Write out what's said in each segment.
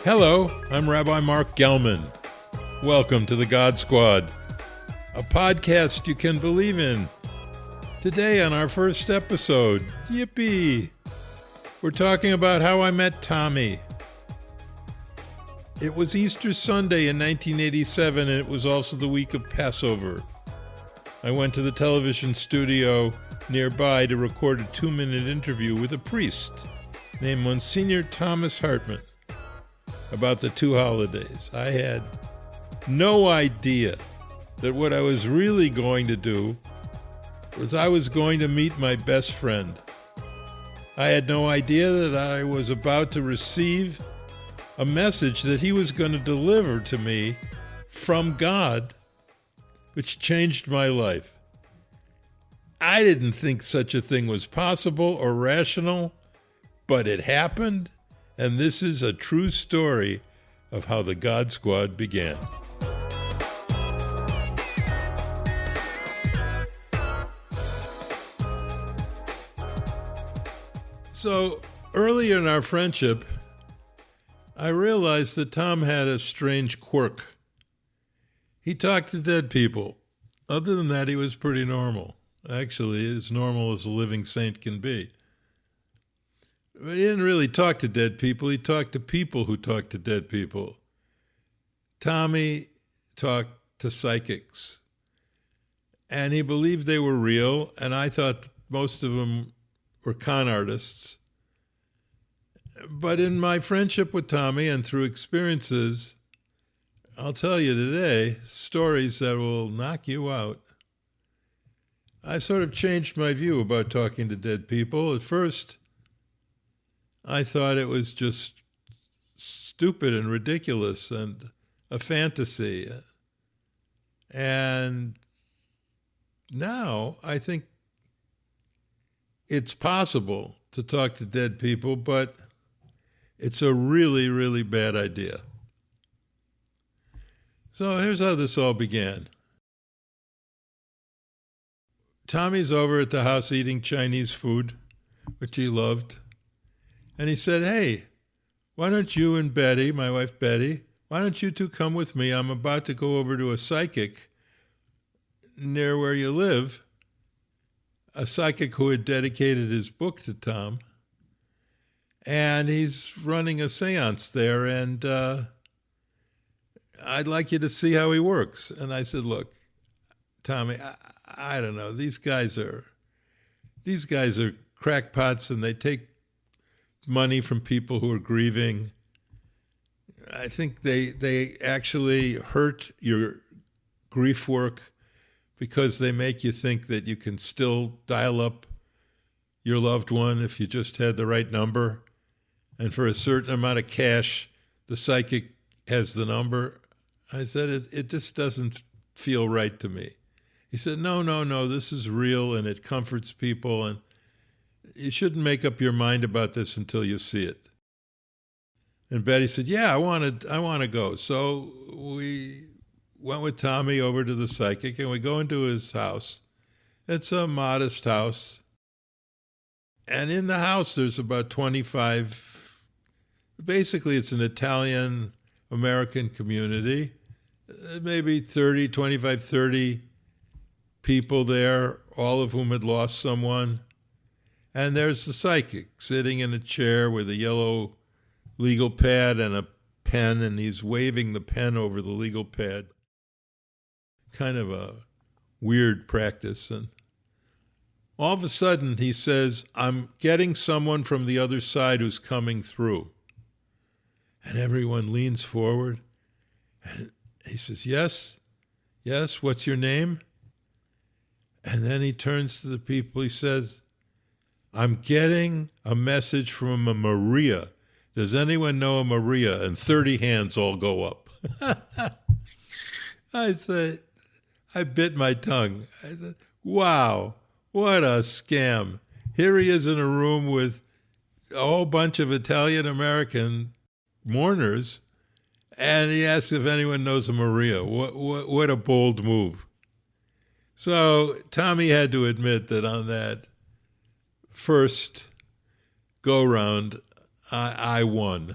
Hello, I'm Rabbi Mark Gelman. Welcome to the God Squad, a podcast you can believe in. Today on our first episode, yippee, we're talking about how I met Tommy. It was Easter Sunday in 1987, and it was also the week of Passover. I went to the television studio nearby to record a 2-minute interview with a priest named Monsignor Thomas Hartman about the two holidays. I had no idea that what I was really going to do was I was going to meet my best friend. I had no idea that I was about to receive a message that he was going to deliver to me from God, which changed my life. I didn't think such a thing was possible or rational, but it happened. And this is a true story of how the God Squad began. So early in our friendship, I realized that Tom had a strange quirk. He talked to dead people. Other than that, he was pretty normal. Actually, as normal as a living saint can be. But he didn't really talk to dead people. He talked to people who talked to dead people. Tommy talked to psychics. And he believed they were real, and I thought most of them were con artists. But in my friendship with Tommy and through experiences, I'll tell you today, stories that will knock you out. I sort of changed my view about talking to dead people. At first, I thought it was just stupid and ridiculous and a fantasy. And now I think it's possible to talk to dead people, but it's a really, really bad idea. So here's how this all began. Tommy's over at the house eating Chinese food, which he loved. And he said, hey, why don't you and Betty, my wife Betty, why don't you two come with me? I'm about to go over to a psychic near where you live, a psychic who had dedicated his book to Tom. And he's running a seance there, and I'd like you to see how he works. And I said, look, Tommy, I don't know. These guys are crackpots, and they take money from people who are grieving. I think they actually hurt your grief work because they make you think that you can still dial up your loved one if you just had the right number. And for a certain amount of cash, the psychic has the number. I said, it just doesn't feel right to me. He said, no, this is real and it comforts people, and you shouldn't make up your mind about this until you see it. And Betty said, yeah, I want to go. So we went with Tommy over to the psychic, and we go into his house. It's a modest house. And in the house, there's about 25, basically it's an Italian-American community, maybe 30 people there, all of whom had lost someone. And there's the psychic sitting in a chair with a yellow legal pad and a pen, and he's waving the pen over the legal pad. Kind of a weird practice. And all of a sudden he says, I'm getting someone from the other side who's coming through. And everyone leans forward. And he says, yes, what's your name? And then he turns to the people. He says, I'm getting a message from a Maria. Does anyone know a Maria? And 30 hands all go up. I said, I bit my tongue. I said, wow, what a scam. Here he is in a room with a whole bunch of Italian-American mourners, and he asks if anyone knows a Maria. What a bold move. So Tommy had to admit that on that first go-round, I won.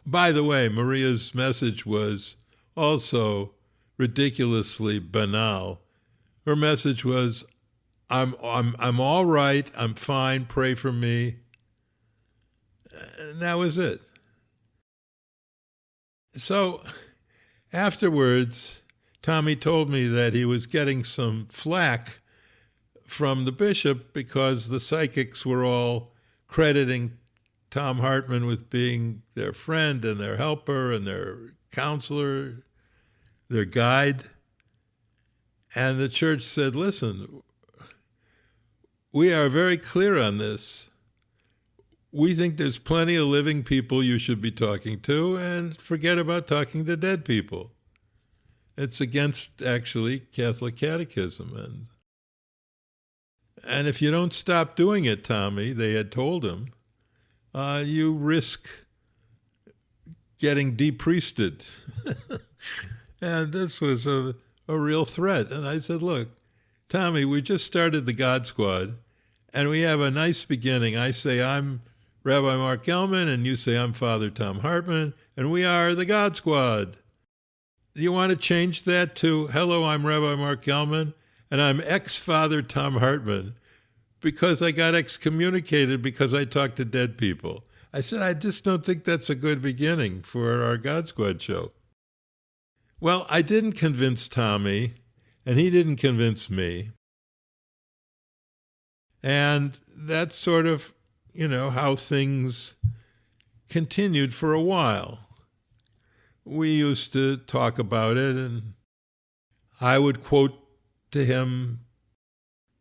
By the way, Maria's message was also ridiculously banal. Her message was, I'm all right, I'm fine, pray for me. And that was it. So afterwards, Tommy told me that he was getting some flack from the bishop because the psychics were all crediting Tom Hartman with being their friend and their helper and their counselor, their guide. And the church said, listen, we are very clear on this. We think there's plenty of living people you should be talking to, and forget about talking to dead people. It's against, actually, Catholic catechism. And if you don't stop doing it, Tommy, they had told him, you risk getting depriested. And this was a real threat. And I said, look, Tommy, we just started the God Squad, and we have a nice beginning. I say I'm Rabbi Mark Gelman, and you say I'm Father Tom Hartman, and we are the God Squad. Do you want to change that to, hello, I'm Rabbi Mark Gelman, and I'm ex-Father Tom Hartman, because I got excommunicated because I talked to dead people. I said, I just don't think that's a good beginning for our God Squad show. Well, I didn't convince Tommy, and he didn't convince me. And that's sort of, how things continued for a while. We used to talk about it, and I would quote to him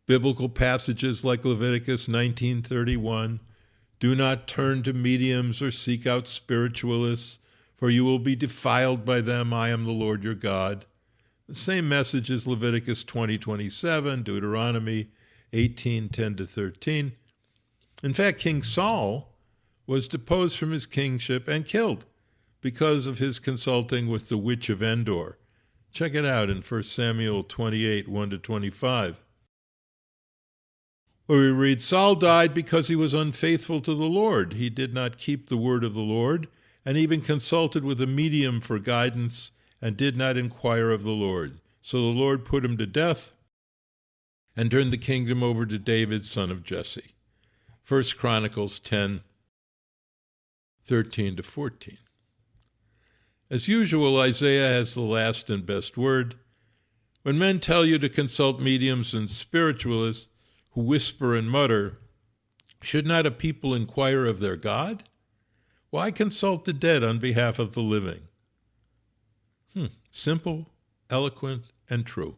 biblical passages like Leviticus 19:31, do not turn to mediums or seek out spiritualists, for you will be defiled by them. I am the Lord your God. The same message as Leviticus 20:27, Deuteronomy 18:10-13. In fact, King Saul was deposed from his kingship and killed because of his consulting with the witch of Endor. Check it out in 1 Samuel 28:1-25. Where we read, Saul died because he was unfaithful to the Lord. He did not keep the word of the Lord, and even consulted with a medium for guidance, and did not inquire of the Lord. So the Lord put him to death and turned the kingdom over to David, son of Jesse. 1 Chronicles 10:13-14. As usual, Isaiah has the last and best word. When men tell you to consult mediums and spiritualists who whisper and mutter, should not a people inquire of their God? Why consult the dead on behalf of the living? Simple, eloquent, and true.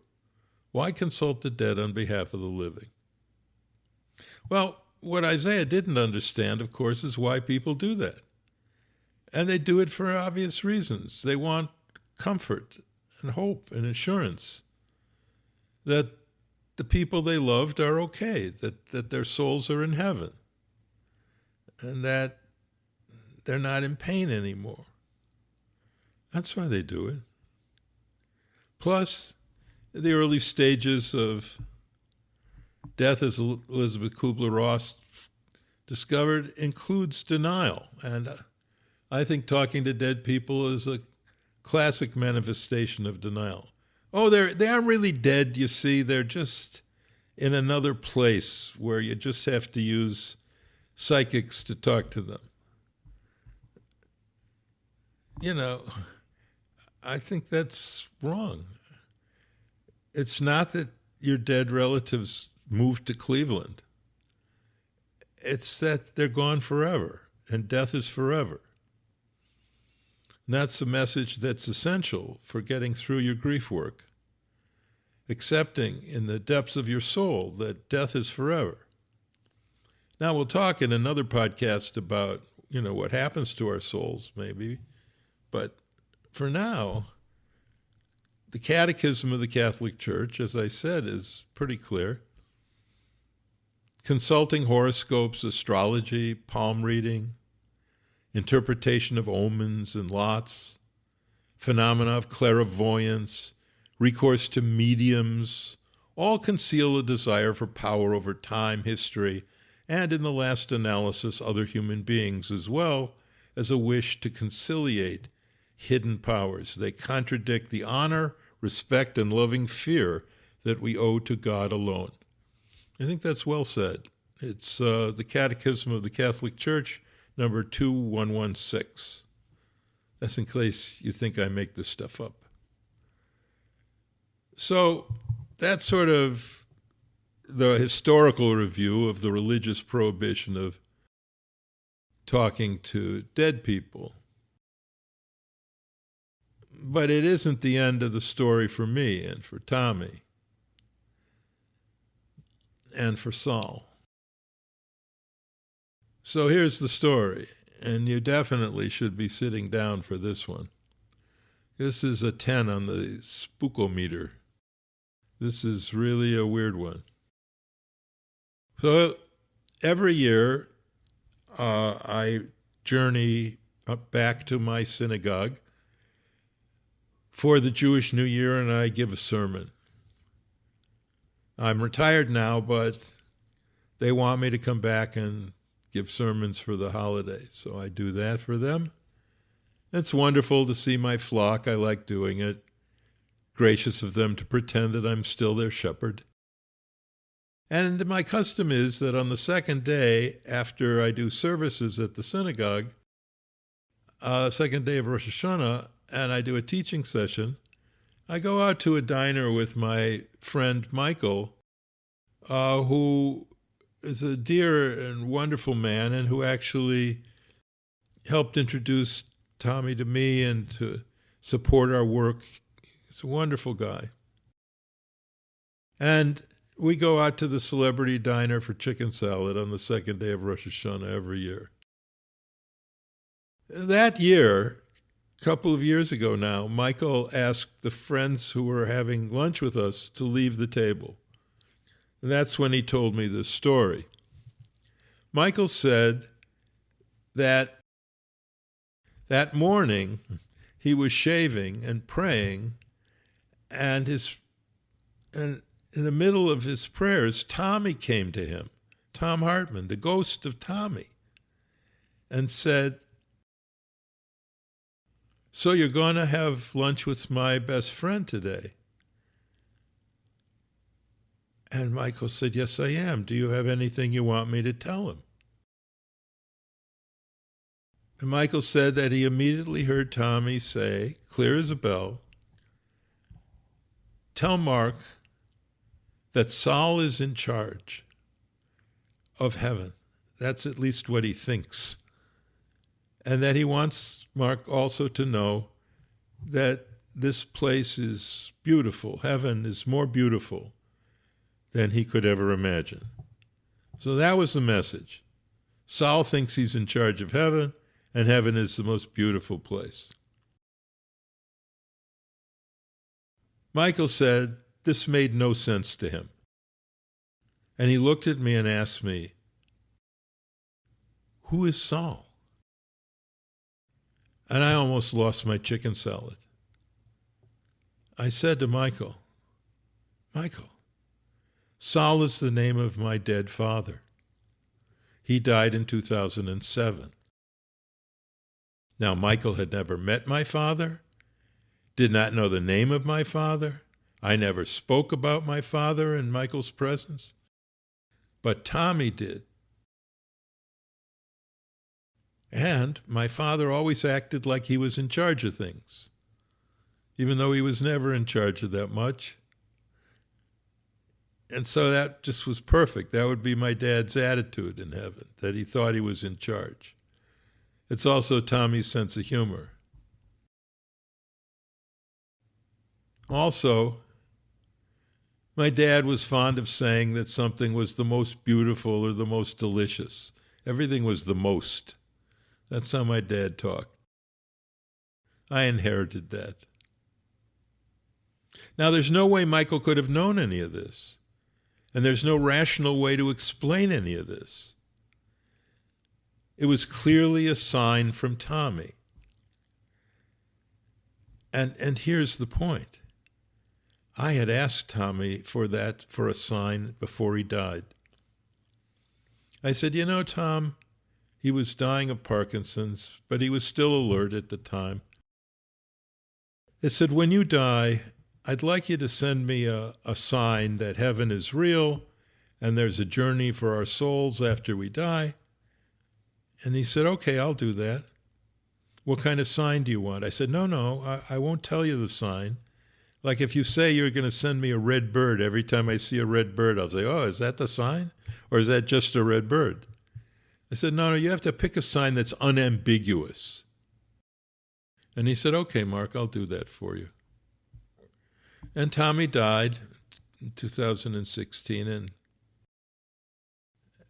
Why consult the dead on behalf of the living? Well, what Isaiah didn't understand, of course, is why people do that. And they do it for obvious reasons. They want comfort and hope and assurance that the people they loved are okay, that their souls are in heaven, and that they're not in pain anymore. That's why they do it. Plus, the early stages of death, as Elizabeth Kubler-Ross discovered, includes denial. And I think talking to dead people is a classic manifestation of denial. Oh, they aren't really dead, you see. They're just in another place where you just have to use psychics to talk to them. I think that's wrong. It's not that your dead relatives moved to Cleveland. It's that they're gone forever, and death is forever. And that's a message that's essential for getting through your grief work. Accepting in the depths of your soul that death is forever. Now, we'll talk in another podcast about, what happens to our souls, maybe. But for now, the Catechism of the Catholic Church, as I said, is pretty clear. Consulting horoscopes, astrology, palm reading, interpretation of omens and lots, phenomena of clairvoyance, recourse to mediums, all conceal a desire for power over time, history, and in the last analysis, other human beings as well, as a wish to conciliate hidden powers. They contradict the honor, respect, and loving fear that we owe to God alone. I think that's well said. It's the Catechism of the Catholic Church, number 2116. That's in case you think I make this stuff up. So that's sort of the historical review of the religious prohibition of talking to dead people. But it isn't the end of the story for me and for Tommy and for Saul. So here's the story, and you definitely should be sitting down for this one. This is a 10 on the spookometer. This is really a weird one. So every year I journey up back to my synagogue for the Jewish New Year, and I give a sermon. I'm retired now, but they want me to come back and give sermons for the holidays, so I do that for them. It's wonderful to see my flock. I like doing it. Gracious of them to pretend that I'm still their shepherd. And my custom is that on the second day after I do services at the synagogue, second day of Rosh Hashanah, and I do a teaching session, I go out to a diner with my friend Michael, who is a dear and wonderful man and who actually helped introduce Tommy to me and to support our work. He's a wonderful guy. And we go out to the celebrity diner for chicken salad on the second day of Rosh Hashanah every year. That year, a couple of years ago now, Michael asked the friends who were having lunch with us to leave the table. And that's when he told me this story. Michael said that that morning he was shaving and praying, and in the middle of his prayers, Tommy came to him, Tom Hartman, the ghost of Tommy, and said, "So you're going to have lunch with my best friend today?" And Michael said, "Yes, I am. Do you have anything you want me to tell him?" And Michael said that he immediately heard Tommy say, clear as a bell, "Tell Mark that Saul is in charge of heaven." That's at least what he thinks. And that he wants Mark also to know that this place is beautiful. Heaven is more beautiful than he could ever imagine. So that was the message. Saul thinks he's in charge of heaven, and heaven is the most beautiful place. Michael said this made no sense to him. And he looked at me and asked me, "Who is Saul?" And I almost lost my chicken salad. I said to Michael, "Michael, Saul is the name of my dead father. He died in 2007. Now, Michael had never met my father, did not know the name of my father. I never spoke about my father in Michael's presence, but Tommy did. And my father always acted like he was in charge of things, even though he was never in charge of that much. And so that just was perfect. That would be my dad's attitude in heaven, that he thought he was in charge. It's also Tommy's sense of humor. Also, my dad was fond of saying that something was the most beautiful or the most delicious. Everything was the most. That's how my dad talked. I inherited that. Now, there's no way Michael could have known any of this. And there's no rational way to explain any of this. It was clearly a sign from Tommy. And here's the point. I had asked Tommy for a sign before he died. I said, "You know, Tom," He was dying of Parkinson's, but he was still alert at the time. It said, when you die, I'd like you to send me a sign that heaven is real and there's a journey for our souls after we die. And he said, okay, I'll do that. What kind of sign do you want? I said, no, I won't tell you the sign. Like if you say you're going to send me a red bird, every time I see a red bird, I'll say, oh, is that the sign? Or is that just a red bird? I said, no, you have to pick a sign that's unambiguous. And he said, okay, Mark, I'll do that for you. And Tommy died in 2016,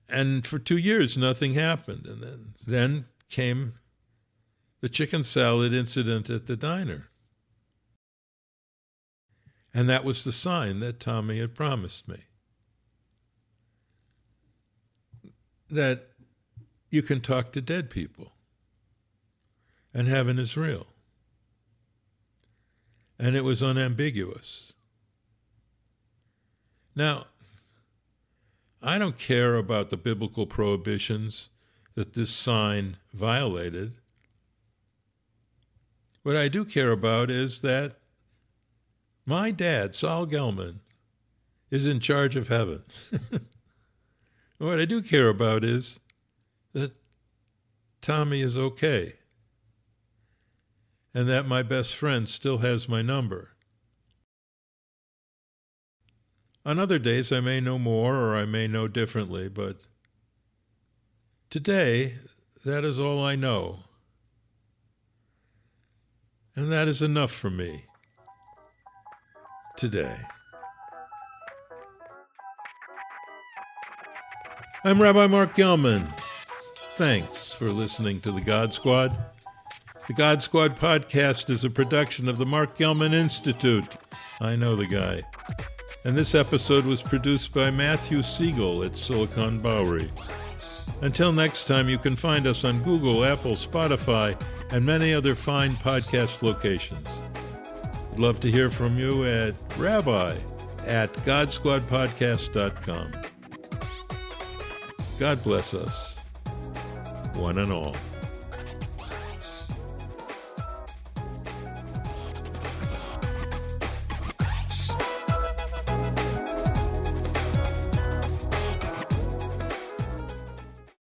and for 2 years, nothing happened. And then came the chicken salad incident at the diner. And that was the sign that Tommy had promised me. That you can talk to dead people. And heaven is real. And it was unambiguous. Now, I don't care about the biblical prohibitions that this sign violated. What I do care about is that my dad, Saul Gelman, is in charge of heaven. What I do care about is that Tommy is okay and that my best friend still has my number. On other days, I may know more or I may know differently, but today, that is all I know. And that is enough for me today. I'm Rabbi Mark Gelman. Thanks for listening to The God Squad. The God Squad podcast is a production of the Mark Gelman Institute. I know the guy. And this episode was produced by Matthew Siegel at Silicon Bowery. Until next time, you can find us on Google, Apple, Spotify, and many other fine podcast locations. I'd love to hear from you at rabbi@godsquadpodcast.com. God bless us, one and all.